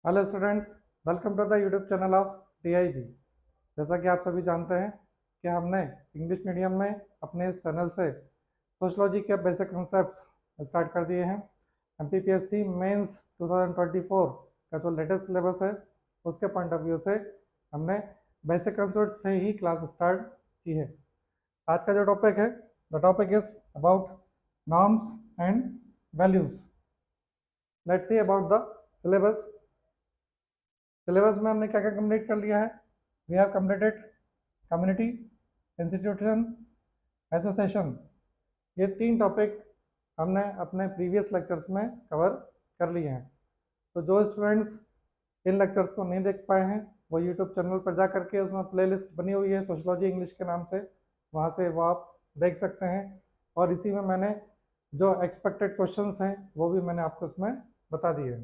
Hello students, welcome to the YouTube channel of TIB. जैसा कि आप सभी जानते हैं कि हमने इंग्लिश मीडियम में अपने इस चैनल से सोशलॉजी के बेसिक कॉन्सेप्ट्स स्टार्ट कर दिए हैं। एमपीपीएससी मेंस 2024 का जो लेटेस्ट सिलेबस है उसके पॉइंट ऑफ व्यू से हमने बेसिक कॉन्सेप्ट से ही क्लास स्टार्ट की है। आज का जो टॉपिक है, the topic is about norms and values. Let's see about the syllabus. Syllabus में हमने क्या क्या कंप्लीट कर लिया है। We have completed community, institution, association. ये 3 टॉपिक हमने अपने प्रीवियस लेक्चर्स में कवर कर लिए हैं। तो जो स्टूडेंट्स इन लेक्चर्स को नहीं देख पाए हैं वो यूट्यूब चैनल पर जा करके उसमें प्लेलिस्ट बनी हुई है सोशलॉजी इंग्लिश के नाम से, वहाँ से वो आप देख सकते हैं। और इसी में मैंने जो एक्सपेक्टेड क्वेश्चंस हैं वो भी मैंने आपको इसमें बता दिए हैं।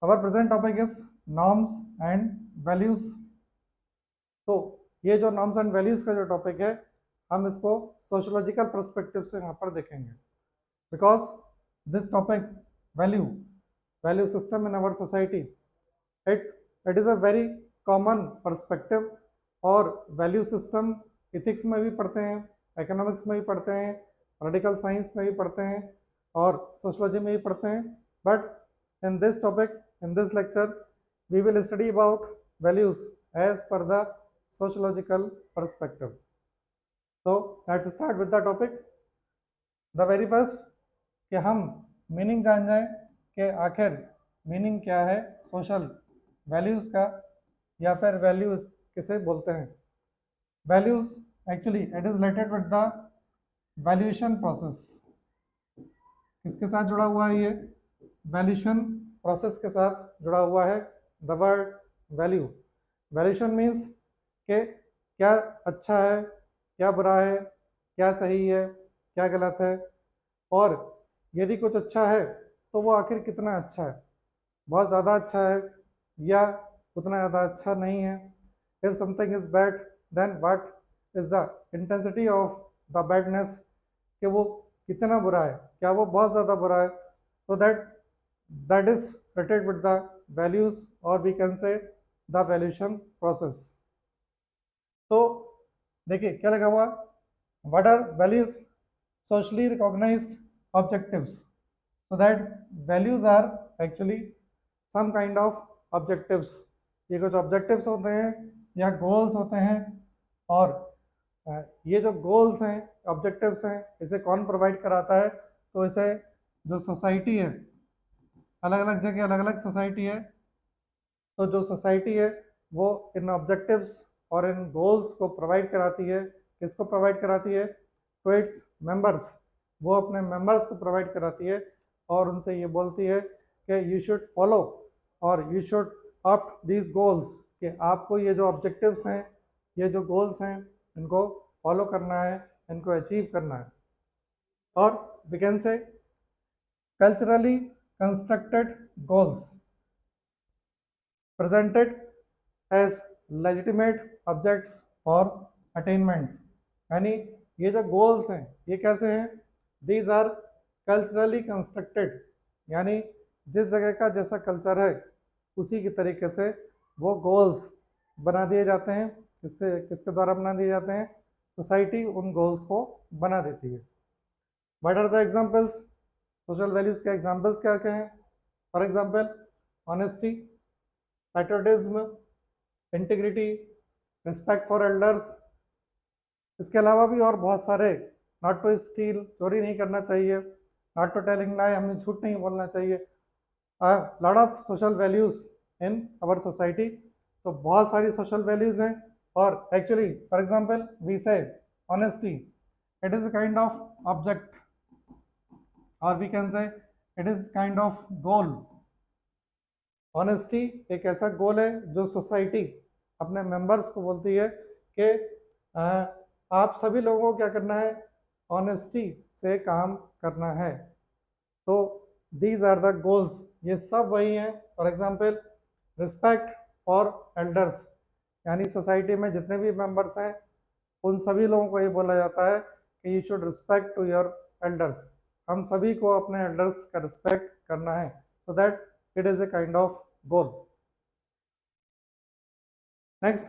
Our present topic is norms and values। तो ये जो नॉर्म्स एंड वैल्यूज का जो टॉपिक है हम इसको सोशोलॉजिकल पर्सपेक्टिव से यहाँ पर देखेंगे, because this topic value value system in our society it is a very common perspective. और वैल्यू सिस्टम इथिक्स में भी पढ़ते हैं, इकोनॉमिक्स में भी पढ़ते हैं, पॉलिटिकल साइंस में भी पढ़ते हैं और सोशोलॉजी में भी पढ़ते हैं। But in this topic, in this lecture, we will study about values as per the sociological perspective. So let's start with the topic. The very first कि हम मीनिंग जान जाएं कि आखिर मीनिंग क्या है सोशल वैल्यूज का, या फिर वैल्यूज किसे बोलते हैं। Values actually it is related with the valuation process. किसके साथ जुड़ा हुआ है ये? वैल्यूएशन प्रोसेस के साथ जुड़ा हुआ है the word value. Valuation means के क्या अच्छा है, क्या बुरा है, क्या सही है, क्या गलत है, और यदि कुछ अच्छा है तो वो आखिर कितना अच्छा है, बहुत ज़्यादा अच्छा है या उतना ज़्यादा अच्छा नहीं है। If something is bad then what is the intensity of the badness, कि वो कितना बुरा है, क्या वो बहुत ज़्यादा बुरा है। सो that is related with the values, or we can say the valuation process। तो देखिए क्या लगा हुआ, what are values? Socially recognized objectives। so that values are actually some kind of objectives। ये कुछ objectives होते हैं या goals होते हैं, और ये जो गोल्स हैं, ऑब्जेक्टिव्स हैं, इसे कौन प्रोवाइड कराता है? तो इसे जो सोसाइटी है, अलग अलग जगह अलग अलग सोसाइटी है, तो जो सोसाइटी है वो इन ऑब्जेक्टिव्स और इन गोल्स को प्रोवाइड कराती है। किसको प्रोवाइड कराती है? To its members. वो अपने मेंबर्स को प्रोवाइड कराती है और उनसे ये बोलती है कि यू शुड फॉलो और you should up these goals, कि आपको ये जो ऑब्जेक्टिव्स हैं, ये जो गोल्स हैं, इनको फॉलो करना है, इनको अचीव करना है। और we can say culturally constructed goals presented as legitimate objects for attainments। यानी ये जो गोल्स हैं ये कैसे हैं? दीज आर कल्चरली कंस्ट्रक्टेड, यानी जिस जगह का जैसा कल्चर है उसी की तरीके से वो गोल्स बना दिए जाते हैं। किसके किसके द्वारा बना दिए जाते हैं? सोसाइटी उन गोल्स को बना देती है। What are the examples? Social values के एग्जांपल्स क्या क्या हैं? For example honesty, patriotism, integrity, respect for elders. इसके अलावा भी और बहुत सारे, नॉट टू स्टील, चोरी नहीं करना चाहिए, नॉट टू टेलिंग लाई, हमें झूठ नहीं बोलना चाहिए। Lot of social values in our society. तो बहुत सारी सोशल वैल्यूज हैं। और actually for example we say honesty, it is a kind of object, और we can say it is kind of goal. Honesty एक ऐसा गोल है जो सोसाइटी अपने मेंबर्स को बोलती है कि आप सभी लोगों को क्या करना है? ऑनेस्टी से काम करना है। तो दीज आर द गोल्स, ये सब वही हैं। For example respect for elders, यानी सोसाइटी में जितने भी मेंबर्स हैं उन सभी लोगों को ये बोला जाता है कि you should respect to your elders. हम सभी को अपने एल्डर्स का रिस्पेक्ट करना है, so that it is a kind of goal. Next,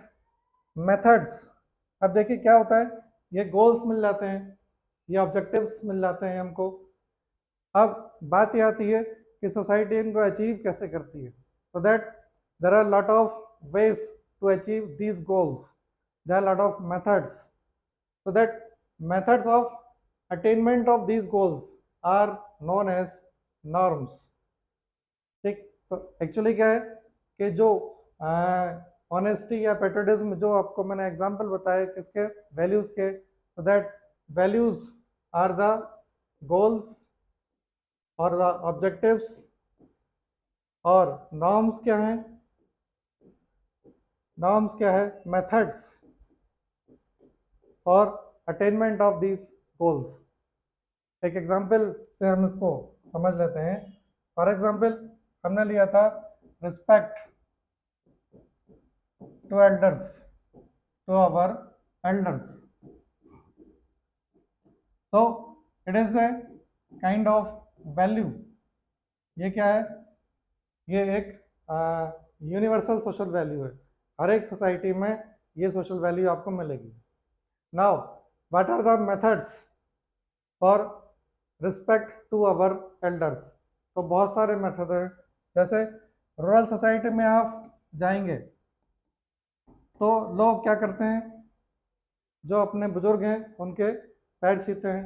methods. अब देखिए क्या होता है, ये गोल्स मिल जाते हैं, ये ऑब्जेक्टिव्स मिल जाते हैं हमको। अब बात ये आती है कि सोसाइटी इनको अचीव कैसे करती है। So that there are lot of ways to achieve these goals, there are lot of methods. So that methods of attainment of these goals are known as norms. ठीक, तो एक्चुअली क्या है कि जो ऑनेस्टी या पेट्रियटिज्म, जो आपको मैंने एग्जांपल बताया किसके, वैल्यूज के, so that values are the goals or the objectives, और norms क्या है, norms क्या है, methods for attainment of these goals। एक एग्जांपल से हम इसको समझ लेते हैं। फॉर एग्जांपल हमने लिया था respect to elders, to our elders. So it is a kind of value। ये क्या है, ये एक यूनिवर्सल सोशल वैल्यू है, हर एक सोसाइटी में ये सोशल वैल्यू आपको मिलेगी। Now what are the methods for respect to our elders. तो बहुत सारे मेथड हैं। जैसे रूरल सोसाइटी में आप जाएंगे तो लोग क्या करते हैं, जो अपने बुजुर्ग हैं उनके पैर छूते हैं।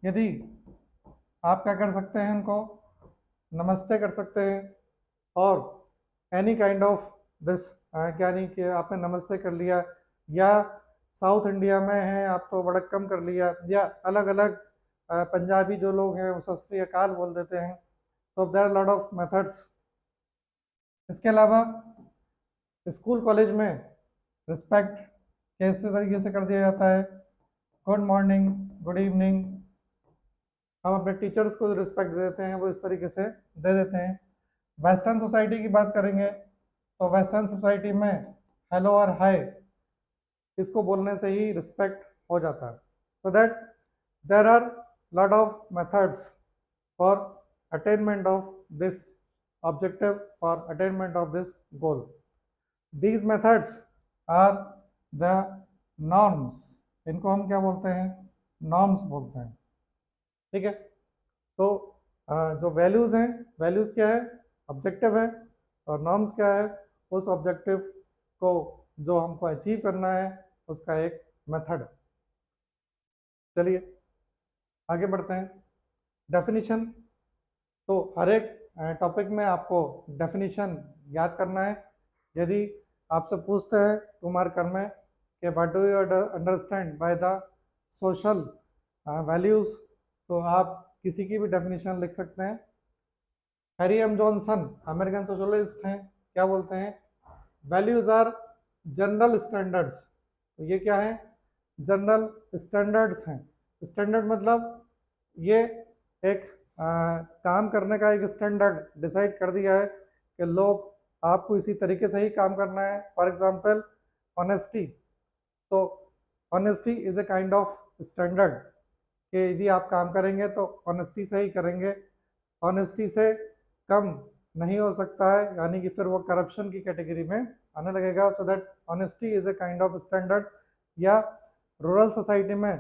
यदि आप क्या कर सकते हैं, उनको नमस्ते कर सकते हैं, और एनी काइंड ऑफ दिस, क्या नहीं कि आपने नमस्ते कर लिया, या साउथ इंडिया में हैं आप तो वड़क्कम कर लिया, या अलग अलग पंजाबी जो लोग हैं वो सत श्री अकाल बोल देते हैं। तो there are lot of methods. इसके अलावा स्कूल कॉलेज में रिस्पेक्ट कैसे तरीके से कर दिया जाता है, गुड मॉर्निंग, गुड इवनिंग। हम अपने टीचर्स को रिस्पेक्ट देते हैं वो इस तरीके से दे देते हैं। वेस्टर्न सोसाइटी की बात करेंगे तो वेस्टर्न सोसाइटी में हेलो और हाय, इसको बोलने से ही रिस्पेक्ट हो जाता है। So that there are lot of methods for attainment of this objective, for attainment of this goal. These methods are the norms. इनको हम क्या बोलते हैं, नॉर्म्स बोलते हैं। ठीक है, तो जो वैल्यूज़ हैं, वैल्यूज़ क्या है, ऑब्जेक्टिव है, और नॉर्म्स क्या है, उस ऑब्जेक्टिव को जो हमको अचीव करना है उसका एक मेथड। चलिए आगे बढ़ते हैं। डेफिनेशन। तो हर एक टॉपिक में आपको डेफिनेशन याद करना है। यदि आपसे पूछते हैं तुम्हारे कर में कि what do you understand by the social values, तो आप किसी की भी डेफिनेशन लिख सकते हैं। Harry M Johnson American socialist हैं, क्या बोलते हैं, वैल्यूज आर जनरल स्टैंडर्ड्स। तो ये क्या है, जनरल स्टैंडर्ड्स हैं। स्टैंडर्ड मतलब ये एक काम करने का एक स्टैंडर्ड डिसाइड कर दिया है कि लोग आपको इसी तरीके से ही काम करना है। For example honesty. तो honesty is a kind of standard कि यदि आप काम करेंगे तो ऑनेस्टी से ही करेंगे, ऑनेस्टी से कम नहीं हो सकता है, यानी कि फिर वो करप्शन की कैटेगरी में आने लगेगा। So that honesty is a kind of standard. या रूरल सोसाइटी में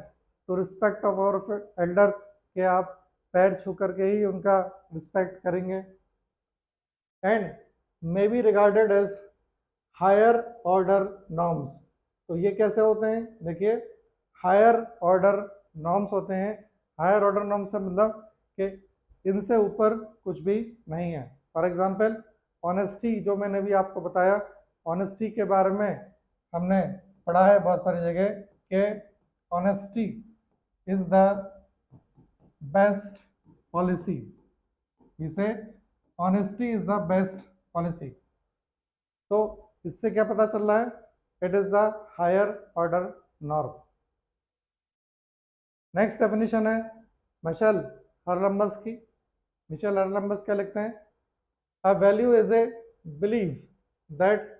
तो रिस्पेक्ट ऑफ आवर एल्डर्स, के आप पैर छू करके ही उनका रिस्पेक्ट करेंगे। And may be regarded as higher order norms. तो ये कैसे होते हैं, देखिए हायर ऑर्डर नॉर्म्स होते हैं। हायर ऑर्डर नॉर्म्स से मतलब कि इनसे ऊपर कुछ भी नहीं है। फॉर एग्जांपल ऑनेस्टी, जो मैंने भी आपको बताया, ऑनेस्टी के बारे में हमने पढ़ा है बहुत सारी जगह कि honesty is the best policy. इसे honesty is the best policy. तो इससे क्या पता चल रहा है, it is the higher order norm. Next definition है मिशेल हर्लम्बस की। मिशेल हर्लम्बस क्या लिखते हैं, a value is a believe that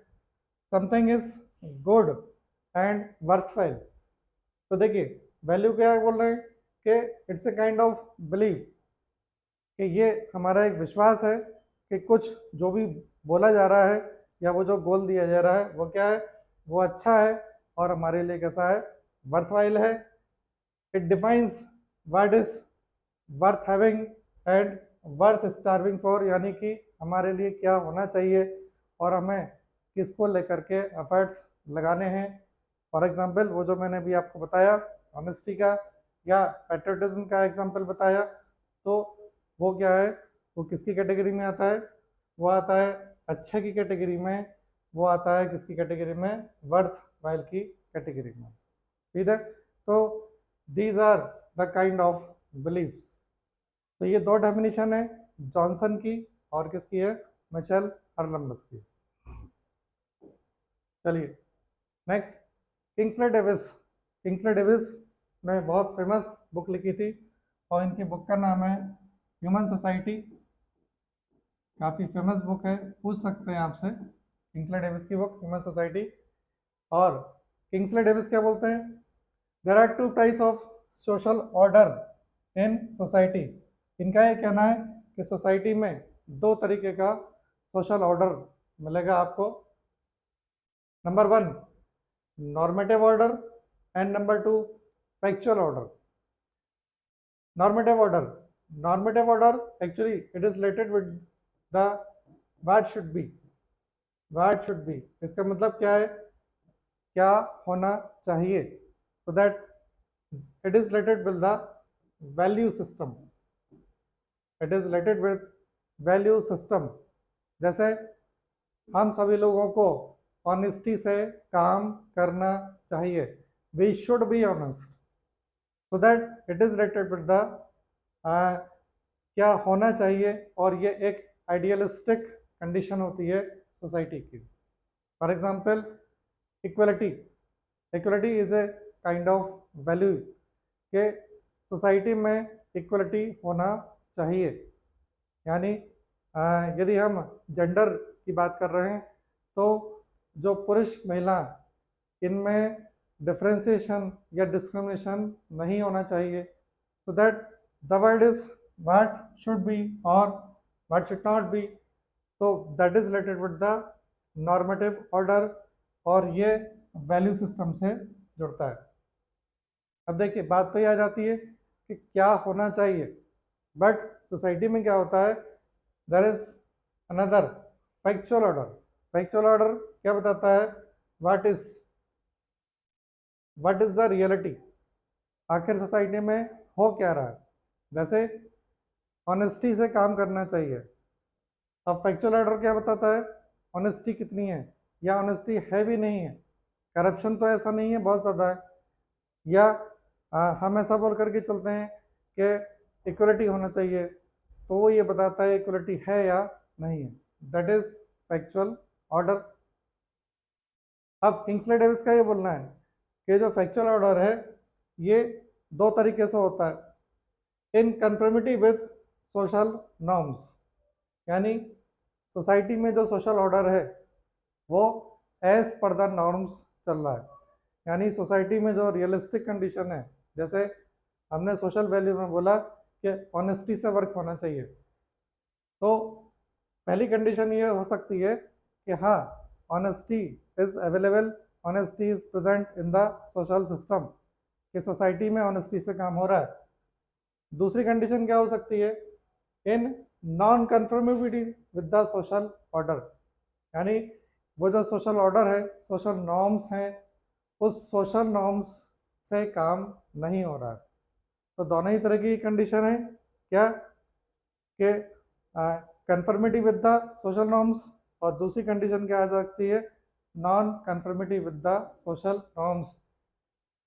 something is good and worthful. तो देखिए वैल्यू क्या बोल रहे हैं कि it's a kind of believe, कि ये हमारा एक विश्वास है कि कुछ जो भी बोला जा रहा है या वो जो गोल दिया जा रहा है वो क्या है, वो अच्छा है और हमारे लिए कैसा है, वर्थवाइल है। It defines what is worth having and worth starving for, यानी कि हमारे लिए क्या होना चाहिए और हमें किसको लेकर के एफर्ट्स लगाने हैं। फॉर एग्जांपल वो जो मैंने अभी आपको बताया ऑनेस्टी का या पैट्रियटिज्म का एग्जांपल बताया, तो वो क्या है, वो किसकी कैटेगरी में आता है, वो आता है अच्छे की कैटेगरी में, वो आता है किसकी कैटेगरी में, वर्थ वाइल की कैटेगरी में। ठीक है, तो these are the kind of believes. तो ये दो डेफिनेशन है, जॉनसन की और किसकी है, मिचेल हर्लम्बस की। चलिए next, Kingsley Davis. Kingsley Davis ने बहुत फेमस बुक लिखी थी और इनकी बुक का नाम है ह्यूमन सोसाइटी। काफ़ी फेमस बुक है, पूछ सकते हैं आपसे, किंग्सले डेविस की बुक ह्यूमन सोसाइटी। और किंग्सले डेविस क्या बोलते हैं, there are two types of social order in society. इनका ये कहना है कि सोसाइटी में दो तरीके का सोशल ऑर्डर मिलेगा आपको। Number one normative order and number two factual order. Normative order, normative order actually it is related with the what should be. What should be इसका मतलब क्या है, क्या होना चाहिए, सो that it is related with the value system. It is related with value system. जैसे हम सभी लोगों को ऑनेस्टी से काम करना चाहिए, we should be honest, so that it is related with the क्या होना चाहिए, और ये एक आइडियलिस्टिक कंडीशन होती है सोसाइटी की। For example equality, equality is a kind of value के सोसाइटी में इक्वलिटी होना चाहिए। यानी यदि हम जेंडर की बात कर रहे हैं तो जो पुरुष महिला इनमें डिफ्रेंसिएशन या डिस्क्रिमिनेशन नहीं होना चाहिए, so that the word is what should be और व्हाट शुड नॉट बी। तो that is related with the normative order और ये वैल्यू सिस्टम से जुड़ता है। अब देखिए बात तो ये आ जाती है कि क्या होना चाहिए, बट सोसाइटी में क्या होता है, there is another factual order. Factual order क्या बताता है, व्हाट इज द रियलिटी, आखिर सोसाइटी में हो क्या रहा है। जैसे ऑनेस्टी से काम करना चाहिए। अब फैक्चुअल ऑर्डर क्या बताता है, ऑनेस्टी कितनी है या ऑनेस्टी है भी नहीं है, करप्शन तो ऐसा नहीं है बहुत ज़्यादा है, या हम ऐसा बोल करके चलते हैं कि इक्वलिटी होना चाहिए, तो वो ये बताता है इक्वलिटी है या नहीं है। That is factual order. अब किंग्सले डेविस का ये बोलना है कि जो फैक्चुअल ऑर्डर है ये दो तरीके से होता है, इन कन्फर्मिटी विद सोशल नॉर्म्स, यानी सोसाइटी में जो सोशल ऑर्डर है वो एज पर द नॉर्म्स चल रहा है। यानी सोसाइटी में जो रियलिस्टिक कंडीशन है, जैसे हमने सोशल वैल्यू में बोला कि ऑनेस्टी से वर्क होना चाहिए, तो पहली कंडीशन ये हो सकती है कि हाँ honesty is available, honesty is present in the social system, कि सोसाइटी में ऑनेस्टी से काम हो रहा है। दूसरी कंडीशन क्या हो सकती है, in non conformity with the social order, यानी वो जो सोशल ऑर्डर है, सोशल नॉर्म्स हैं, उस सोशल नॉर्म्स से काम नहीं हो रहा है। तो दोनों ही तरह की कंडीशन है क्या, कि conformity with the social norms, और दूसरी कंडीशन क्या आ सकती है, non conformity with the social norms.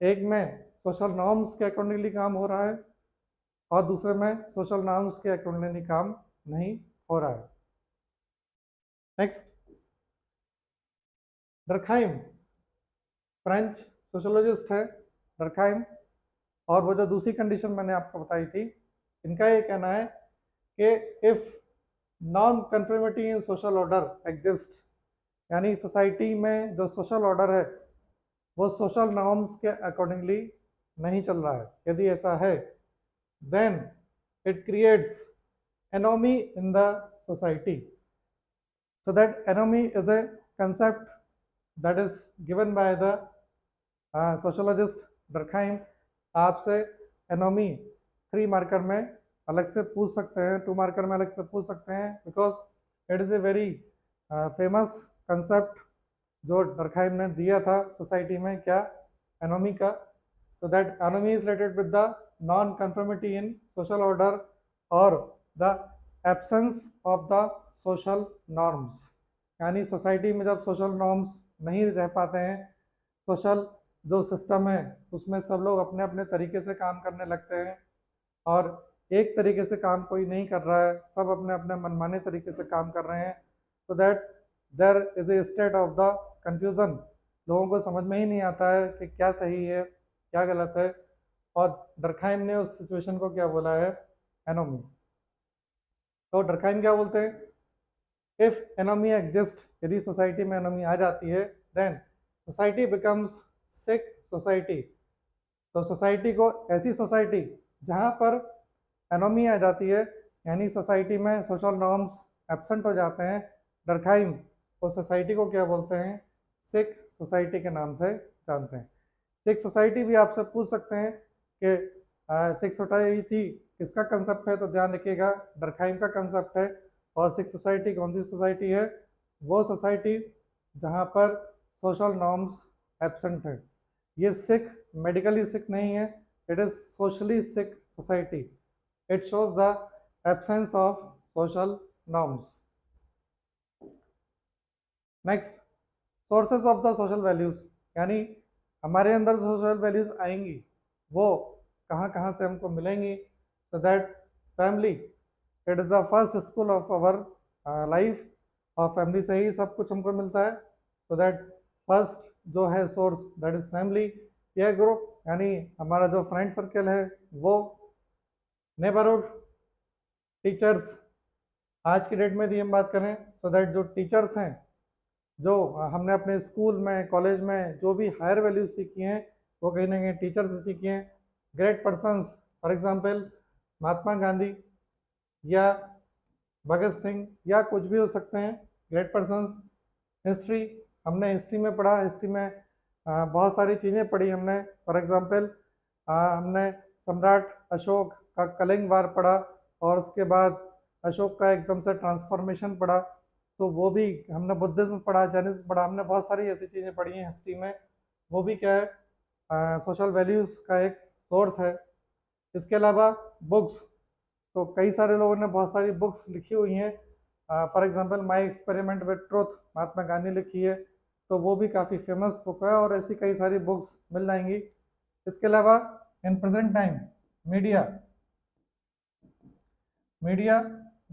एक में सोशल नॉर्म्स के अकॉर्डिंगली काम हो रहा है और दूसरे में सोशल नॉर्म्स के अकॉर्डिंगली काम नहीं हो रहा है। नेक्स्ट, डर्कहाइम, फ्रेंच सोशोलॉजिस्ट है डर्कहाइम, और वो जो दूसरी कंडीशन मैंने आपको बताई थी, इनका ये कहना है कि if non conformity in social order exist, यानी सोसाइटी में जो सोशल ऑर्डर है वो सोशल नॉर्म्स के अकॉर्डिंगली नहीं चल रहा है, यदि ऐसा है then it creates anomie in the society. So that anomie is a concept that is given by the sociologist Durkheim. आपसे एनोमी 3 मार्कर में अलग से पूछ सकते हैं, 2 मार्कर में अलग से पूछ सकते हैं, because it is a very famous concept जो डरखाइम ने दिया था सोसाइटी में, क्या, एनोमी का. So that anomie is related with the non conformity in social order और the absence of the social norms. यानी सोसाइटी में जब सोशल नॉर्म्स नहीं रह पाते हैं, सोशल जो सिस्टम है उसमें सब लोग अपने अपने तरीके से काम करने लगते हैं और एक तरीके से काम कोई नहीं कर रहा है, सब अपने अपने मनमाने तरीके से काम कर रहे हैं. So that there is a state of the confusion. लोगों को समझ में ही नहीं आता है कि क्या सही है क्या गलत है. और डरखाइम ने उस सिचुएशन को क्या बोला है, एनोमी. तो डरखाइम क्या बोलते हैं, इफ एनोमी एग्जिस्ट, यदि सोसाइटी में एनोमी आ जाती है, देन सोसाइटी बिकम्स सिक सोसाइटी. तो सोसाइटी को, ऐसी सोसाइटी जहाँ पर एनोमी आ जाती है, यानी सोसाइटी में सोशल नॉर्म्स एब्सेंट हो जाते हैं, डरखाइम उस सोसाइटी को क्या बोलते हैं, सिक सोसाइटी के नाम से जानते हैं. सिक सोसाइटी भी आपसे पूछ सकते हैं कि सिक सोसाइटी किसका कंसेप्ट है, तो ध्यान रखिएगा डरखाइम का कंसेप्ट है. और सिक सोसाइटी कौन सी सोसाइटी है, वो सोसाइटी जहाँ पर सोशल नॉर्म्स एब्सेंट है. ये सिक मेडिकली सिक नहीं है, it is socially sick society. It shows the absence of social norms. Next, sources of the social values. यानी हमारे अंदर सोशल वैल्यूज आएंगी, वो कहाँ कहाँ से हमको मिलेंगी. So that family, it is the first school of our life. और फैमिली से ही सब कुछ हमको मिलता है. सो दैट फर्स्ट जो है source, that is family. Peer group, यानी हमारा जो फ्रेंड सर्कल है वो. Neighbourhood, teachers. आज की डेट में यदि हम बात करें, सो दैट जो टीचर्स हैं, जो हमने अपने स्कूल में कॉलेज में जो भी हायर वैल्यूज सीखी हैं, वो कहीं ना कहीं टीचर से सीखी हैं. Great persons, for example Mahatma Gandhi या भगत सिंह या कुछ भी हो सकते हैं, ग्रेट पर्सन्स. हिस्ट्री, हमने हिस्ट्री में पढ़ा, हिस्ट्री में बहुत सारी चीज़ें पढ़ी हमने. फॉर एग्जांपल हमने सम्राट अशोक का कलिंग वार पढ़ा और उसके बाद अशोक का एकदम से ट्रांसफॉर्मेशन पढ़ा. तो वो भी हमने बुद्धिज्म पढ़ा, जैनिज्म पढ़ा, हमने बहुत सारी ऐसी चीज़ें पढ़ी हैं हिस्ट्री में. वो भी क्या है, सोशल वैल्यूज़ का एक सोर्स है. इसके अलावा बुक्स, तो कई सारे लोगों ने बहुत सारी बुक्स लिखी हुई हैं. For example my experiment with truth, Mahatma Gandhi लिखी है, तो वो भी काफ़ी फेमस बुक है. और ऐसी कई सारी बुक्स मिल जाएंगी. इसके अलावा in present time media, media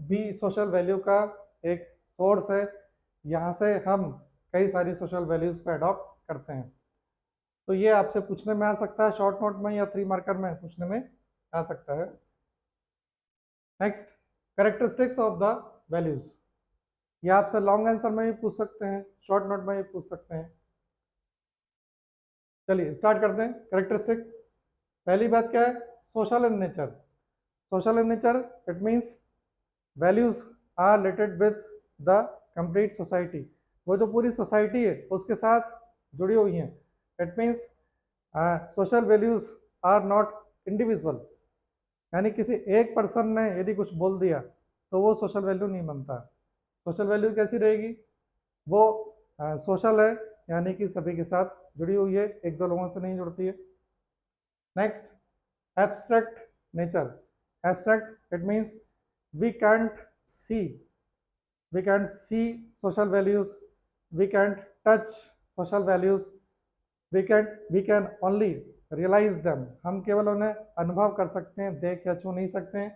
भी सोशल वैल्यू का एक सोर्स है. यहाँ से हम कई सारी सोशल वैल्यूज़ को अडॉप्ट करते हैं. तो ये आपसे पूछने में आ सकता है शॉर्ट नोट में या 3 मार्कर में पूछने में आ सकता है. Next, characteristics of the values. ये आपसे लॉन्ग आंसर में भी पूछ सकते हैं, शॉर्ट नोट में भी पूछ सकते हैं. चलिए स्टार्ट करते हैं. कैरेक्टरिस्टिक, पहली बात क्या है, social in nature. Social in nature, it means values are related with the complete society. वो जो पूरी सोसाइटी है उसके साथ जुड़ी हुई हैं. It means social values are not individual. यानी किसी एक पर्सन ने यदि कुछ बोल दिया तो वो सोशल वैल्यू नहीं बनता. सोशल वैल्यू कैसी रहेगी, वो सोशल है, यानी कि सभी के साथ जुड़ी हुई है, एक दो लोगों से नहीं जुड़ती है. Next, abstract nature. Abstract, it means we can't see, we can't see social values, we can't touch social values, we can only realize them. हम केवल उन्हें अनुभव कर सकते हैं, देख या छू नहीं सकते हैं.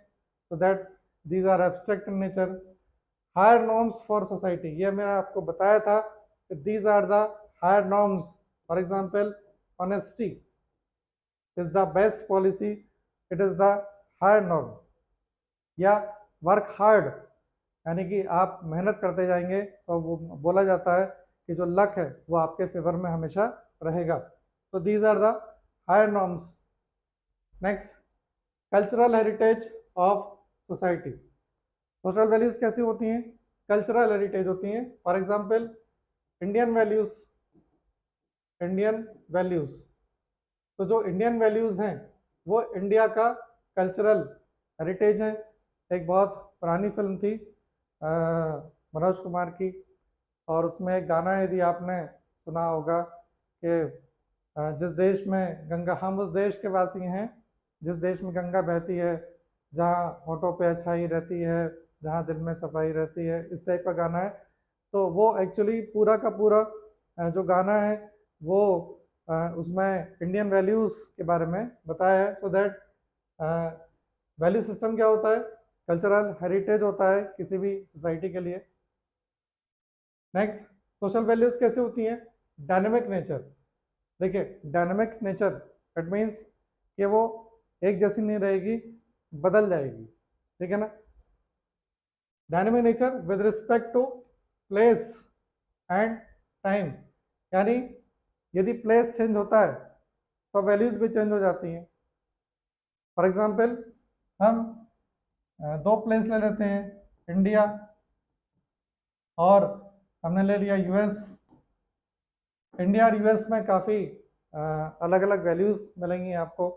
so that these are abstract in nature. higher norms for society, ये मैंने आपको बताया था कि these are the higher norms. for example, honesty is the best policy, it is the higher norm. या work hard, यानी कि आप मेहनत करते जाएंगे तो वो बोला जाता है कि जो लक है वो आपके फेवर में हमेशा रहेगा. तो these are the higher norms. Next, cultural heritage of society. Social values कैसी होती हैं? कल्चरल हेरिटेज होती हैं। For example Indian values, Indian values, तो जो इंडियन वैल्यूज़ हैं वो इंडिया का कल्चरल हेरिटेज है। एक बहुत पुरानी फिल्म थी मनोज कुमार की, और उसमें एक गाना यदि आपने सुना होगा कि जिस देश में गंगा, हम उस देश के वासी हैं जिस देश में गंगा बहती है, जहाँ होठों पे अच्छाई रहती है, जहाँ दिल में सफाई रहती है, इस टाइप का गाना है। तो वो एक्चुअली पूरा का पूरा जो गाना है वो उसमें इंडियन वैल्यूज़ के बारे में बताया है। सो दैट वैल्यू सिस्टम क्या होता है? कल्चरल हेरिटेज होता है किसी भी सोसाइटी के लिए। नेक्स्ट, सोशल वैल्यूज़ कैसे होती हैं? Dynamic nature. देखिए, डायनेमिक नेचर इट मीन्स कि वो एक जैसी नहीं रहेगी, बदल जाएगी, ठीक है ना। Dynamic nature with respect to place and time, यानी यदि प्लेस चेंज होता है तो वैल्यूज भी चेंज हो जाती हैं। फॉर एग्जांपल हम दो प्लेस ले लेते हैं, इंडिया और हमने ले लिया यूएस। इंडिया और यूएस में काफ़ी अलग अलग वैल्यूज़ मिलेंगी आपको।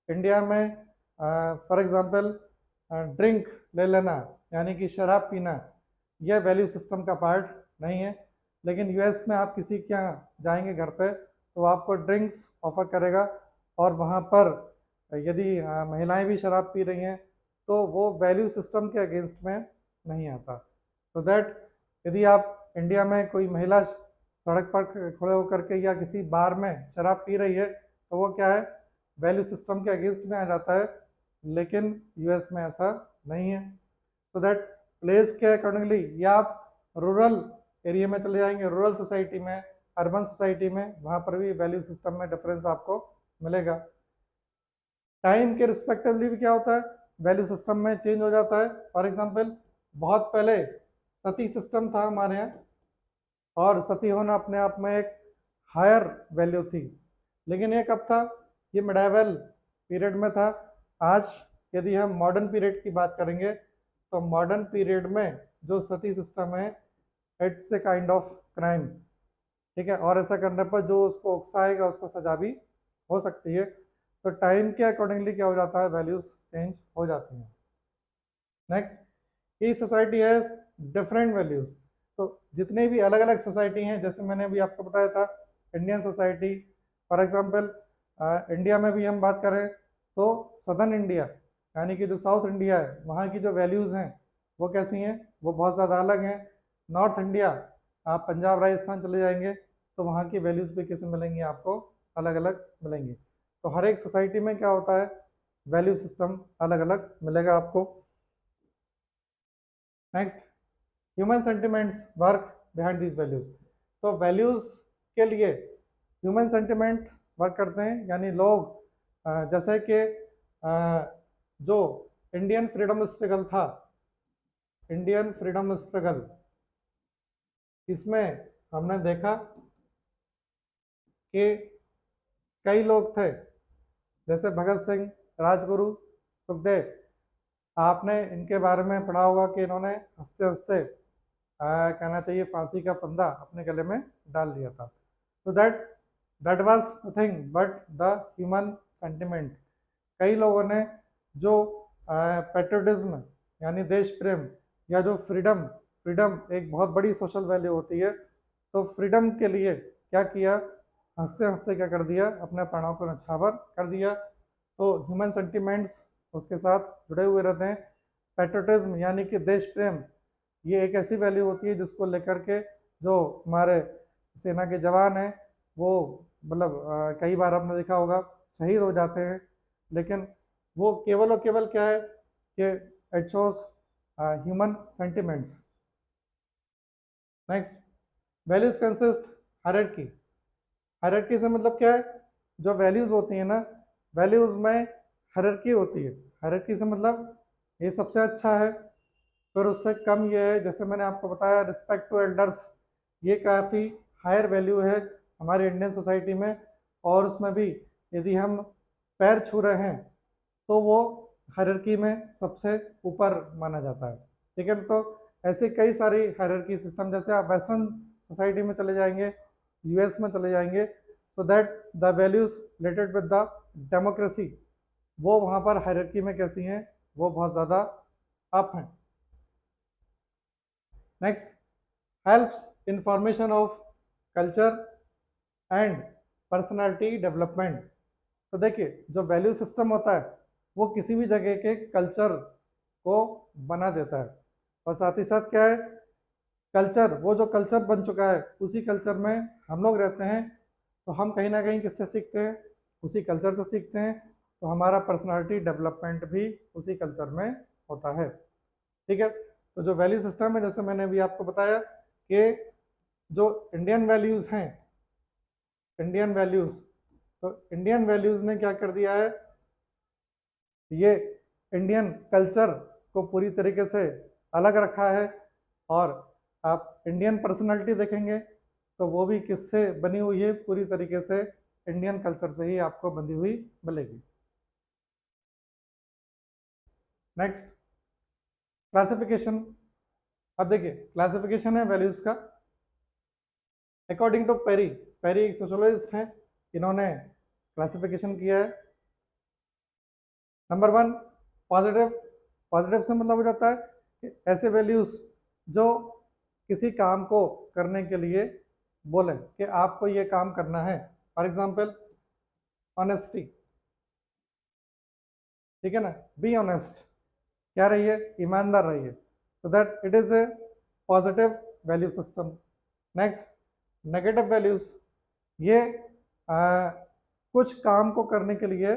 इंडिया में फॉर एग्जांपल ड्रिंक ले लेना, यानी कि शराब पीना, यह वैल्यू सिस्टम का पार्ट नहीं है। लेकिन यूएस में आप किसी के यहाँ जाएंगे घर पे तो आपको ड्रिंक्स ऑफर करेगा, और वहाँ पर यदि महिलाएं भी शराब पी रही हैं तो वो वैल्यू सिस्टम के अगेंस्ट में नहीं आता। सो दैट यदि आप इंडिया में कोई महिला सड़क पर खड़े होकर के या किसी बार में शराब पी रही है तो वो क्या है? वैल्यू सिस्टम के अगेंस्ट में आ जाता है। लेकिन यूएस में ऐसा नहीं है। सो दैट प्लेस के अकॉर्डिंगली, या आप रूरल एरिया में चले जाएंगे, रूरल सोसाइटी में, अर्बन सोसाइटी में, वहाँ पर भी वैल्यू सिस्टम में डिफरेंस आपको मिलेगा। टाइम के रिस्पेक्टिवली भी क्या होता है? वैल्यू सिस्टम में चेंज हो जाता है। फॉर एग्जांपल बहुत पहले सती सिस्टम था हमारे यहाँ, और सती होना अपने आप में एक हायर वैल्यू थी। लेकिन ये कब था? ये मिडाइवल पीरियड में था। आज यदि हम मॉडर्न पीरियड की बात करेंगे तो मॉडर्न पीरियड में जो सती सिस्टम है it's a kind of crime, ठीक है। और ऐसा करने पर जो उसको उकसाएगा उसको सजा भी हो सकती है। तो टाइम के अकॉर्डिंगली क्या हो जाता है? वैल्यूज चेंज हो जाती हैं। Next, each society has different values. तो जितने भी अलग अलग सोसाइटी हैं, जैसे मैंने अभी आपको बताया था Indian society, for example India में भी हम बात करें तो सदर्न इंडिया, यानी कि जो साउथ इंडिया है, वहाँ की जो वैल्यूज़ हैं वो कैसी हैं? वो बहुत ज़्यादा अलग हैं। नॉर्थ इंडिया, आप पंजाब राजस्थान चले जाएंगे तो वहाँ की वैल्यूज़ भी कैसे मिलेंगी? आपको अलग अलग मिलेंगी। तो हर एक सोसाइटी में क्या होता है? वैल्यू सिस्टम अलग अलग मिलेगा आपको। Next, human sentiments work behind these values. तो वैल्यूज के लिए ह्यूमन सेंटिमेंट्स वर्क करते हैं, यानी लोग जैसे कि जो इंडियन फ्रीडम स्ट्रगल था, इंडियन फ्रीडम स्ट्रगल, इसमें हमने देखा कि कई लोग थे जैसे भगत सिंह, राजगुरु, सुखदेव। आपने इनके बारे में पढ़ा होगा कि इन्होंने हंसते हंसते कहना चाहिए फांसी का फंदा अपने गले में डाल दिया था। तो that was nothing but the human sentiment. कई लोगों ने जो पेट्रियटिज्म यानी देश प्रेम, या जो फ्रीडम, फ्रीडम एक बहुत बड़ी सोशल वैल्यू होती है, तो फ्रीडम के लिए क्या किया? हंसते हंसते क्या कर दिया? अपने प्राणों को न्यौछावर कर दिया। तो ह्यूमन सेंटिमेंट्स उसके साथ जुड़े हुए रहते हैं। पेट्रियटिज्म यानी कि देश प्रेम, ये एक ऐसी वैल्यू होती है जिसको लेकर के जो हमारे सेना के जवान हैं वो मतलब कई बार आपने देखा होगा शहीद हो जाते हैं, लेकिन वो केवल और केवल क्या है कि it shows human sentiments. Next, values consist hierarchy. Hierarchy से मतलब क्या है? जो वैल्यूज होती है ना, वैल्यूज में हायरार्की होती है। हायरार्की से मतलब ये सबसे अच्छा है, फिर उससे कम ये है, जैसे मैंने आपको बताया रिस्पेक्ट टू एल्डर्स, ये काफ़ी हायर वैल्यू है हमारे इंडियन सोसाइटी में। और उसमें भी यदि हम पैर छू रहे हैं तो वो हायरार्की में सबसे ऊपर माना जाता है, ठीक है। तो ऐसे कई सारी हायरार्की सिस्टम, जैसे आप वेस्टर्न सोसाइटी में चले जाएंगे, यूएस में चले जाएंगे, so that the values related with the democracy, वो वहाँ पर हायरार्की में कैसी हैं, वो बहुत ज़्यादा अप हैं। Next, helps information of culture and personality development. तो देखिए, जो वैल्यू सिस्टम होता है वो किसी भी जगह के कल्चर को बना देता है, और साथ ही साथ क्या है, कल्चर, वो जो कल्चर बन चुका है उसी कल्चर में हम लोग रहते हैं, तो हम कहीं ना कहीं किससे सीखते हैं, उसी कल्चर से सीखते हैं, तो हमारा पर्सनालिटी डेवलपमेंट भी उसी कल्चर में होता है। ठीक है। तो जो वैल्यू सिस्टम है, जैसे मैंने अभी आपको बताया कि जो इंडियन वैल्यूज हैं, इंडियन वैल्यूज, तो इंडियन वैल्यूज ने क्या कर दिया है, ये इंडियन कल्चर को पूरी तरीके से अलग रखा है। और आप इंडियन पर्सनालिटी देखेंगे तो वो भी किससे बनी हुई है, पूरी तरीके से इंडियन कल्चर से ही आपको बनी हुई मिलेगी। Next, classification. अब देखिए, क्लासिफिकेशन है वैल्यूज का अकॉर्डिंग टू पेरी। पेरी एक सोशोलॉजिस्ट हैं, इन्होंने क्लासिफिकेशन किया है। Number 1, positive. पॉजिटिव से मतलब हो जाता है कि ऐसे वैल्यूज जो किसी काम को करने के लिए बोले कि आपको ये काम करना है। फॉर एग्जाम्पल, ऑनेस्टी, ठीक है ना, बी ऑनेस्ट, क्या रहिए, ईमानदार रहिए, so that it is a positive value system. Next, negative values, ये कुछ काम को करने के लिए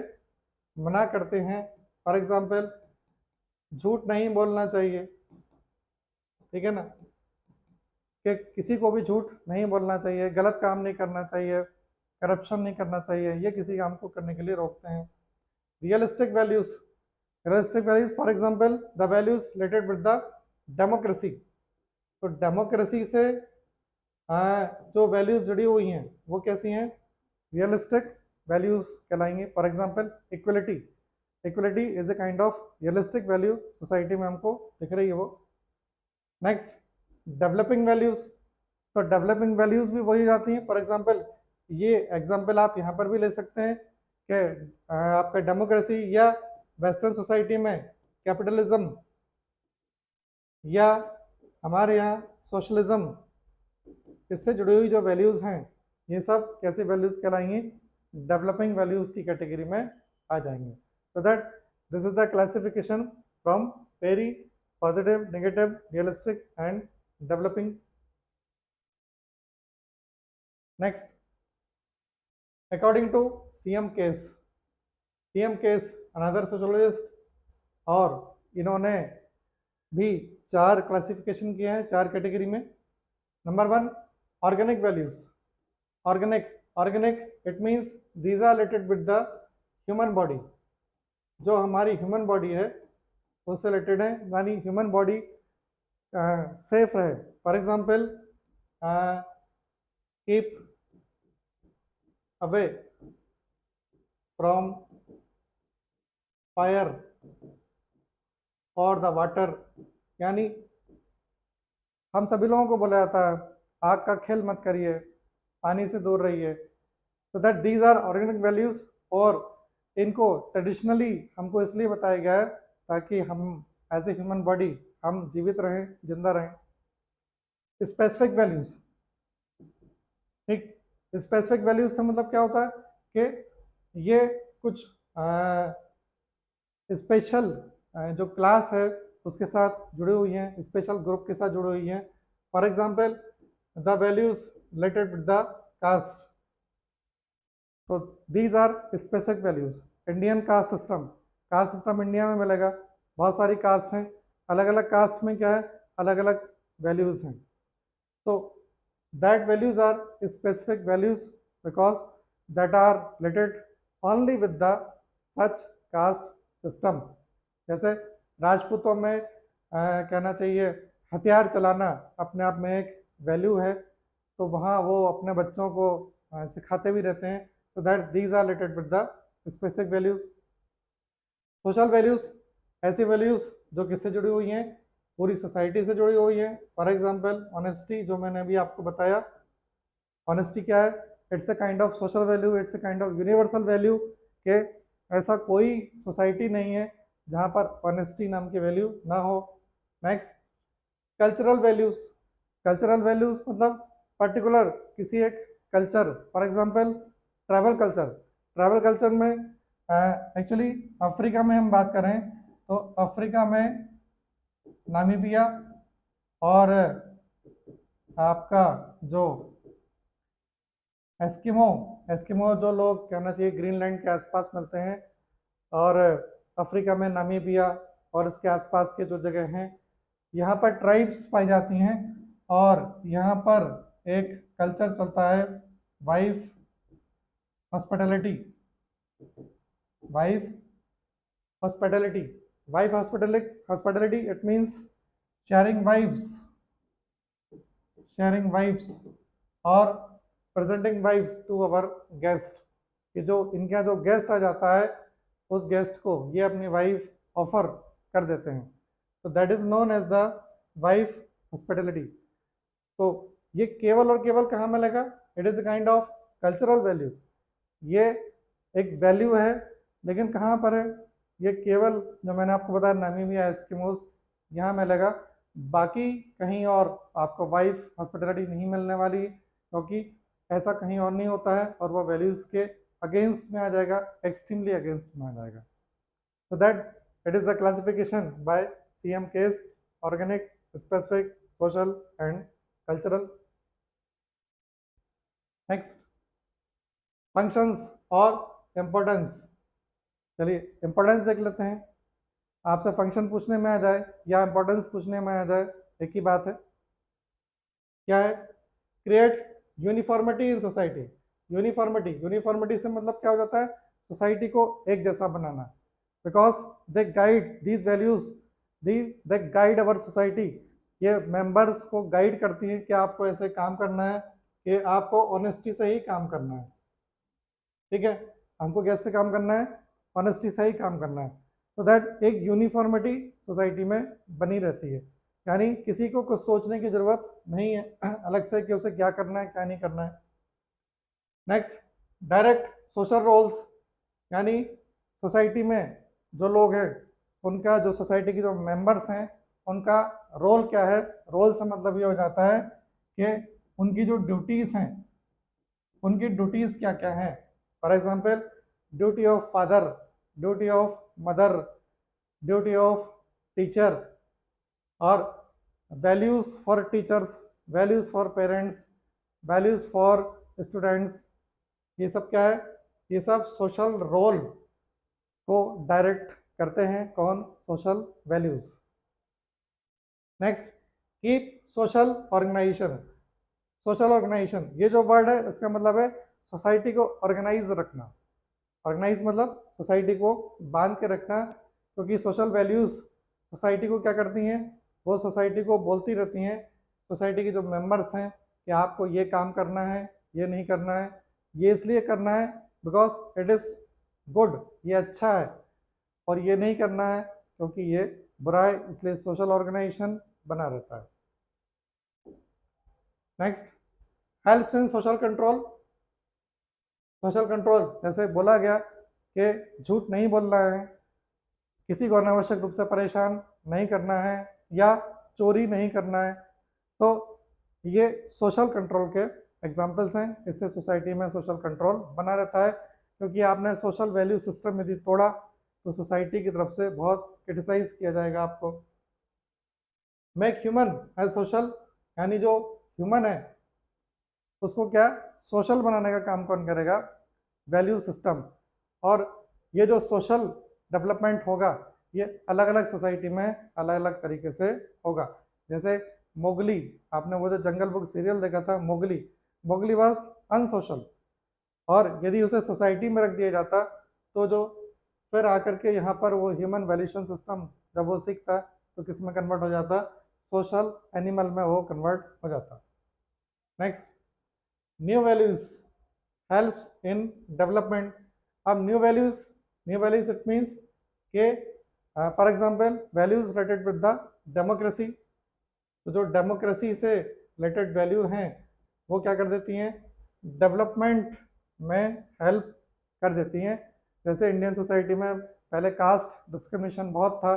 मना करते हैं। फॉर एग्जाम्पल, झूठ नहीं बोलना चाहिए, ठीक है ना, कि किसी को भी झूठ नहीं बोलना चाहिए, गलत काम नहीं करना चाहिए, करप्शन नहीं करना चाहिए, ये किसी काम को करने के लिए रोकते हैं। Realistic values, realistic values for example the values related with the democracy. तो डेमोक्रेसी से जो वैल्यूज जुड़ी हुई हैं वो कैसी हैं, रियलिस्टिक वैल्यूज कहलाएंगे। For example, equality, equality is a kind of realistic value, society में हमको दिख रही है वो। Next, developing values. तो डेवलपिंग वैल्यूज भी वही जाती हैं। फॉर एग्जांपल, ये एग्जांपल आप यहाँ पर भी ले सकते हैं कि आपका डेमोक्रेसी या वेस्टर्न सोसाइटी में कैपिटलिज्म, या हमारे यहाँ सोशलिज्म, इससे जुड़ी हुई जो वैल्यूज हैं, ये सब कैसी वैल्यूज कहलाएंगी, डेवलपिंग वैल्यूज की कैटेगरी में आ जाएंगे। So that this is the classification from Perry, positive, negative, realistic and developing. Next, according to C M Case. C M Case another sociologist, और इन्होंने भी 4 क्लासिफिकेशन किए हैं 4 कैटेगरी में। Number 1, organic values. Organic it means these are related with the human body, जो हमारी human body है उससे रिलेटेड है, यानी ह्यूमन बॉडी सेफ रहे। For example, keep away from fire और द वाटर, यानी हम सभी लोगों को बोला जाता है आग का खेल मत करिए, पानी से दूर रहिए। So that these are organic values, और इनको ट्रेडिशनली हमको इसलिए बताया गया है ताकि हम एज ए ह्यूमन बॉडी हम जीवित रहें, जिंदा रहें। स्पेसिफिक वैल्यूज, ठीक, स्पेसिफिक वैल्यूज से मतलब क्या होता है कि ये कुछ स्पेशल जो क्लास है उसके साथ जुड़ी हुई हैं, स्पेशल ग्रुप के साथ जुड़ी हुई हैं। For example, the values related with the caste, तो these are specific values. Indian caste system India में मिलेगा, बहुत सारी कास्ट हैं, अलग अलग कास्ट में क्या है, अलग अलग वैल्यूज हैं। तो that values are specific values because that are related only with the such caste system. जैसे राजपूतों में कहना चाहिए हथियार चलाना अपने आप में एक वैल्यू है, तो वहाँ वो अपने बच्चों को सिखाते भी रहते हैं। so that these are related with the specific values. Social values, ऐसी वैल्यूज जो किससे जुड़ी हुई हैं, पूरी सोसाइटी से जुड़ी हुई है। फॉर एग्जाम्पल ऑनेस्टी, जो मैंने अभी आपको बताया, ऑनेस्टी क्या है? It's a kind of social value, it's a kind of universal value के ऐसा कोई सोसाइटी नहीं है जहाँ पर ऑनेस्टी नाम की वैल्यू ना हो। Next, cultural values. Cultural values मतलब पर्टिकुलर किसी एक culture, for example travel culture. Travel culture में एक्चुअली अफ्रीका में हम बात करें तो अफ्रीका में नामीबिया और आपका जो एस्किमो, एस्किमो जो लोग कहना चाहिए ग्रीनलैंड के आसपास मिलते हैं, और अफ्रीका में नामीबिया और इसके आसपास के जो जगह हैं, यहाँ पर ट्राइब्स पाई जाती हैं और यहाँ पर एक कल्चर चलता है wife hospitality. Wife hospitality, wife hospitality it means sharing wifes, sharing wifes और presenting wifes to our guest, कि जो इनके यहाँ जो गेस्ट आ जाता है उस गेस्ट को ये अपनी वाइफ ऑफर कर देते हैं, तो that is known as the wife hospitality. तो ये केवल और केवल कहाँ मिलेगा? It is a kind of cultural value. ये एक वैल्यू है, लेकिन कहाँ पर है? ये केवल जो मैंने आपको बताया नामीबिया, एस्किमोस, यहाँ मिलेगा। बाकी कहीं और आपको वाइफ हॉस्पिटैलिटी नहीं मिलने वाली, क्योंकि ऐसा कहीं और नहीं होता है और वो वैल्यूज के अगेंस्ट में आ जाएगा, एक्सट्रीमली अगेंस्ट में आ जाएगा। So that it is the classification by CM case: organic, specific, social and cultural. Next, functions और importance। चलिए importance देख लेते हैं। आपसे फंक्शन पूछने में आ जाए या इंपॉर्टेंस पूछने में आ जाए, एक ही बात है। क्या है? Create uniformity in society. Uniformity, uniformity से मतलब क्या हो जाता है? सोसाइटी को एक जैसा बनाना, because they guide these values, they guide our society. ये मेंबर्स को गाइड करती है कि आपको ऐसे काम करना है, कि आपको ऑनेस्टी से ही काम करना है। ठीक है, हमको कैसे काम करना है? ऑनेस्टी से ही काम करना है। तो दैट एक यूनिफॉर्मिटी सोसाइटी में बनी रहती है, यानी किसी को कुछ सोचने की जरूरत नहीं है अलग से कि उसे क्या करना है क्या नहीं करना है। नेक्स्ट, डायरेक्ट सोशल रोल्स, यानी सोसाइटी में जो लोग हैं उनका, जो सोसाइटी के जो मेंबर्स हैं उनका रोल क्या है? रोल से मतलब ये हो जाता है कि उनकी जो ड्यूटीज़ हैं, उनकी ड्यूटीज़ क्या क्या हैं। For example duty of father, duty of mother, duty of teacher, और values for teachers, values for parents, values for students. ये सब क्या है? ये सब सोशल रोल को डायरेक्ट करते हैं। कौन? Social values. Next, keep social organization. Social organization, ये जो वर्ड है इसका मतलब है सोसाइटी को ऑर्गेनाइज रखना। ऑर्गेनाइज मतलब सोसाइटी को बांध के रखना, क्योंकि सोशल वैल्यूज सोसाइटी को क्या करती हैं? वो सोसाइटी को बोलती रहती हैं, सोसाइटी के जो मेंबर्स हैं, कि आपको ये काम करना है, ये नहीं करना है, ये इसलिए करना है बिकॉज इट इज़ गुड, ये अच्छा है, और ये नहीं करना है क्योंकि ये बुरा है, इसलिए सोशल ऑर्गेनाइजेशन बना रहता है। Next, helps in social control. Social control जैसे बोला गया कि झूठ नहीं बोलना है, किसी को अनावश्यक रूप से परेशान नहीं करना है, या चोरी नहीं करना है, तो ये सोशल कंट्रोल के एग्जाम्पल्स हैं। इससे सोसाइटी में सोशल कंट्रोल बना रहता है, क्योंकि आपने सोशल वैल्यू सिस्टम यदि तोड़ा तो सोसाइटी की तरफ से बहुत क्रिटिसाइज किया जाएगा आपको। मेक ह्यूमन एज सोशल, यानी जो ह्यूमन है उसको क्या सोशल बनाने का काम कौन करेगा? Value system. और ये जो सोशल डेवलपमेंट होगा ये अलग अलग सोसाइटी में अलग अलग तरीके से होगा। जैसे मोगली, आपने वो जो जंगल बुक सीरियल देखा था मोगली, मोगली वॉज अनसोशल, और यदि उसे सोसाइटी में रख दिया जाता तो जो फिर आकर के यहाँ पर वो ह्यूमन वैल्यूएशन सिस्टम जब वो सीखता तो किस में कन्वर्ट हो जाता? सोशल एनिमल में वो कन्वर्ट हो जाता। Next, new values helps in development. अब न्यू वैल्यूज इट मीन्स के for example values related with the democracy, तो जो डेमोक्रेसी से रिलेटेड वैल्यू हैं वो क्या कर देती हैं, डेवलपमेंट में हेल्प कर देती हैं। जैसे इंडियन सोसाइटी में पहले कास्ट डिस्क्रिमिनेशन बहुत था,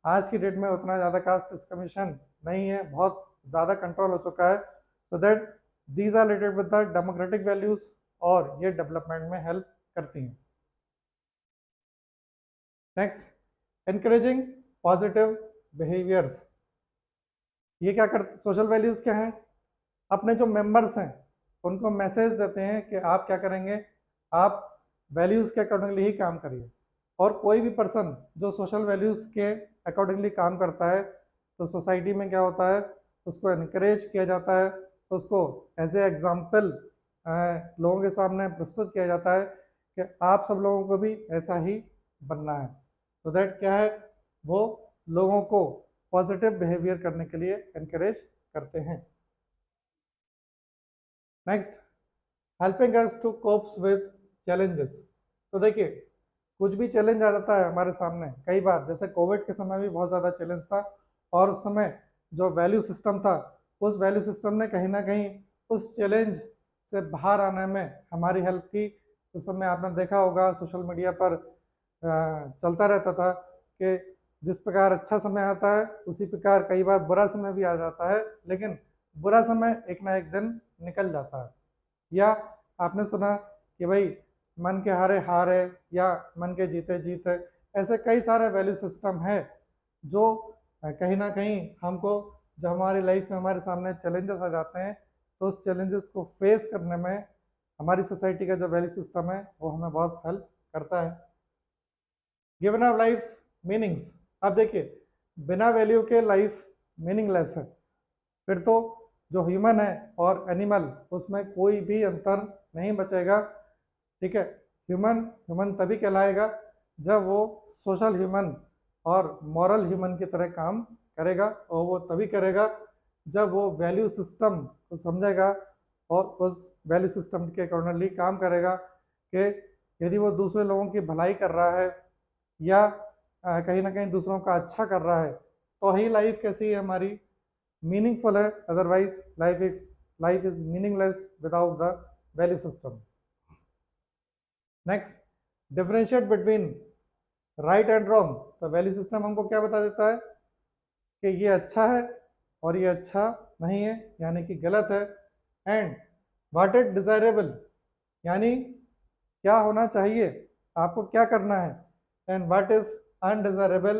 आज की डेट में उतना ज़्यादा कास्ट डिस्क्रिमिनेशन नहीं है, बहुत ज़्यादा कंट्रोल हो चुका है। So that these are related with the democratic values और ये डेवलपमेंट में हेल्प करती हैं। Next, encouraging positive behaviours. ये क्या कर, सोशल वैल्यूज़ क्या हैं, अपने जो मेंबर्स हैं उनको मैसेज देते हैं कि आप क्या करेंगे, आप वैल्यूज़ के अकॉर्डिंगली ही काम करिए। और कोई भी पर्सन जो सोशल वैल्यूज़ के अकॉर्डिंगली काम करता है तो सोसाइटी में क्या होता है, उसको इनक्रेज किया जाता है, उसको एज ए एग्जाम्पल लोगों के सामने प्रस्तुत किया जाता है कि आप सब लोगों को भी ऐसा ही बनना है। तो दैट क्या है, वो लोगों को पॉजिटिव बिहेवियर करने के लिए इनक्रेज करते हैं। Next, helping us to copes with challenges. तो देखिए, कुछ भी चैलेंज आ जाता है हमारे सामने, कई बार जैसे कोविड के समय भी बहुत ज़्यादा चैलेंज था, और उस समय जो वैल्यू सिस्टम था, उस वैल्यू सिस्टम ने कहीं ना कहीं उस चैलेंज से बाहर आने में हमारी हेल्प की। उस समय आपने देखा होगा सोशल मीडिया पर चलता रहता था कि जिस प्रकार अच्छा समय आता है उसी प्रकार कई बार बुरा समय भी आ जाता है, लेकिन बुरा समय एक ना एक दिन निकल जाता है। या आपने सुना कि भाई मन के हारे हार है या मन के जीते जीत है, ऐसे कई सारे वैल्यू सिस्टम है जो कहीं ना कहीं हमको, जब हमारी लाइफ में हमारे सामने चैलेंजेस आ जाते हैं तो उस चैलेंजेस को फेस करने में हमारी सोसाइटी का जो वैल्यू सिस्टम है वो हमें बहुत हेल्प करता है। Given our life meanings. अब देखिए, बिना वैल्यू के लाइफ मीनिंगलेस है, फिर तो जो ह्यूमन है और एनिमल उसमें कोई भी अंतर नहीं बचेगा। ठीक है, ह्यूमन ह्यूमन तभी कहलाएगा जब वो सोशल ह्यूमन और मॉरल ह्यूमन की तरह काम करेगा, और वो तभी करेगा जब वो वैल्यू सिस्टम को समझेगा और उस वैल्यू सिस्टम के अकॉर्डिंगली काम करेगा कि यदि वो दूसरे लोगों की भलाई कर रहा है या कहीं ना कहीं दूसरों का अच्छा कर रहा है तो ही लाइफ कैसी है हमारी, मीनिंगफुल है। Otherwise life is meaningless without the value system. Next, differentiate between right and wrong. तो वैल्यू सिस्टम हमको क्या बता देता है कि ये अच्छा है और ये अच्छा नहीं है, यानी कि गलत है। एंड व्हाट इज डिजायरेबल, यानी क्या होना चाहिए, आपको क्या करना है। एंड व्हाट इज अनडिजायरेबल,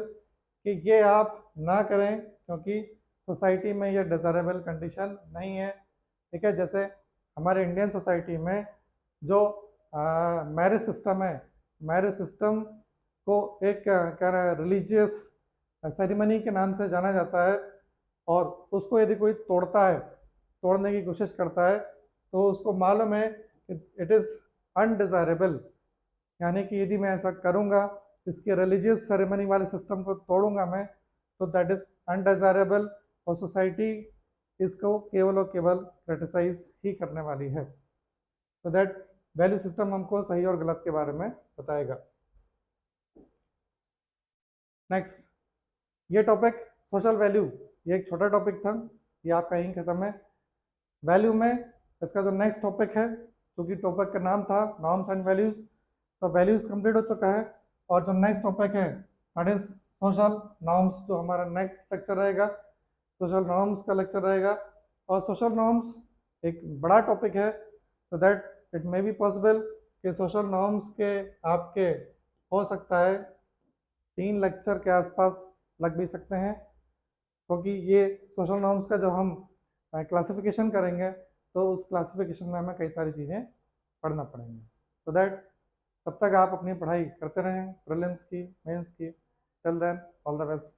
कि ये आप ना करें क्योंकि सोसाइटी में ये डिजायरेबल कंडीशन नहीं है। ठीक है, जैसे हमारे इंडियन सोसाइटी में जो मैरिज सिस्टम है, मैरिज सिस्टम को एक क्या रिलीजियस सेरेमनी के नाम से जाना जाता है, और उसको यदि कोई तोड़ता है, तोड़ने की कोशिश करता है, तो उसको मालूम है कि इट इज़ अनडिजायरेबल, यानी कि यदि मैं ऐसा करूँगा, इसके रिलीजियस सेरेमनी वाले सिस्टम को तोड़ूंगा मैं, तो दैट इज़ अनडिजायरेबल, और सोसाइटी इसको केवल और केवल क्रिटिसाइज ही करने वाली है। तो दैट वैल्यू सिस्टम हमको सही और गलत के बारे में बताएगा। नेक्स्ट, ये टॉपिक सोशल वैल्यू, ये एक छोटा टॉपिक था, ये आपका यहीं खत्म है। वैल्यू में इसका जो नेक्स्ट टॉपिक है, क्योंकि टॉपिक का नाम था नॉर्म्स एंड वैल्यूज, तो वैल्यूज कंप्लीट हो चुका है, और जो नेक्स्ट टॉपिक है दैट इज सोशल नॉर्म्स, जो हमारा नेक्स्ट लेक्चर रहेगा सोशल नॉर्म्स का लेक्चर रहेगा। और सोशल नॉर्म्स एक बड़ा टॉपिक है, so that it may be possible कि सोशल नॉर्म्स के आपके हो सकता है 3 लेक्चर के आसपास लग भी सकते हैं, क्योंकि ये सोशल नॉर्म्स का जब हम क्लासिफिकेशन करेंगे तो उस क्लासिफिकेशन में हमें कई सारी चीज़ें पढ़ना पड़ेंगे। तो दैट तब तक आप अपनी पढ़ाई करते रहें, प्रीलिम्स की, मेंस की। Till then all the best.